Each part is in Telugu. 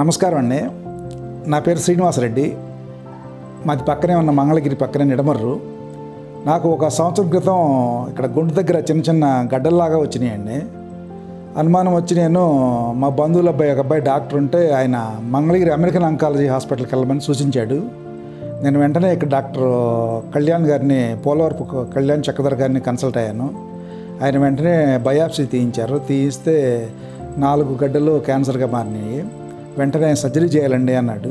నమస్కారం అండి. నా పేరు శ్రీనివాసరెడ్డి. మాది పక్కనే ఉన్న మంగళగిరి పక్కనే నిడమర్రు. నాకు ఒక సంవత్సరం క్రితం ఇక్కడ గుండె దగ్గర చిన్న చిన్న గడ్డల్లాగా వచ్చినాయండి. అనుమానం వచ్చి నేను మా బంధువుల అబ్బాయి ఒక అబ్బాయి డాక్టర్ ఉంటే ఆయన మంగళగిరి అమెరికన్ ఆంకాలజీ హాస్పిటల్కి వెళ్ళమని సూచించాడు. నేను వెంటనే ఇక్కడ డాక్టర్ కళ్యాణ్ గారిని, పోలవరపు కళ్యాణ్ చక్రధర్ గారిని కన్సల్ట్ అయ్యాను. ఆయన వెంటనే బయాప్సీ తీయించారు. తీయిస్తే 4 గడ్డలు క్యాన్సర్గా మారినాయి. వెంటనే సర్జరీ చేయాలండి అన్నాడు.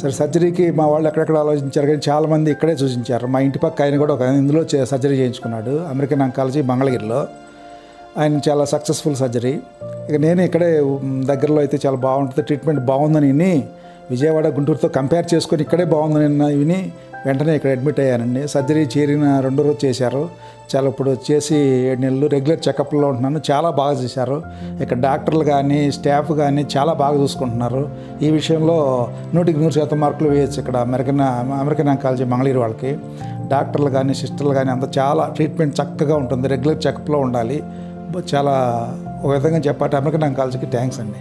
సరే, సర్జరీకి మా వాళ్ళు ఎక్కడెక్కడ ఆలోచించారు, కానీ చాలామంది ఇక్కడే సూచించారు. మా ఇంటి పక్క ఆయన కూడా ఒక ఇందులో సర్జరీ చేయించుకున్నాడు, అమెరికన్ ఆంకాలజీ మంగళగిరిలో. ఆయన చాలా సక్సెస్ఫుల్ సర్జరీ. ఇక నేను ఇక్కడే దగ్గరలో అయితే చాలా బాగుంటుంది, ట్రీట్మెంట్ బాగుందని విని, విజయవాడ గుంటూరుతో కంపేర్ చేసుకొని ఇక్కడే బాగుందని విని వెంటనే ఇక్కడ అడ్మిట్ అయ్యానండి. సర్జరీ చేరిన 2వ రోజు చేశారు. చాలా ఇప్పుడు వచ్చేసి 7 నెలలు రెగ్యులర్ చెకప్లో ఉంటున్నాను. చాలా బాగా చేశారు. ఇక్కడ డాక్టర్లు కానీ స్టాఫ్ కానీ చాలా బాగా చూసుకుంటున్నారు. ఈ విషయంలో 100% మార్కులు వేయచ్చు ఇక్కడ అమెరికన్ ఆంకాలజీ మంగళగిరి వాళ్ళకి. డాక్టర్లు కానీ సిస్టర్లు కానీ అంతా చాలా ట్రీట్మెంట్ చక్కగా ఉంటుంది. రెగ్యులర్ చెకప్లో ఉండాలి. చాలా ఒక విధంగా చెప్పాలంటే అమెరికన్ ఆంకాలజీకి థ్యాంక్స్ అండి.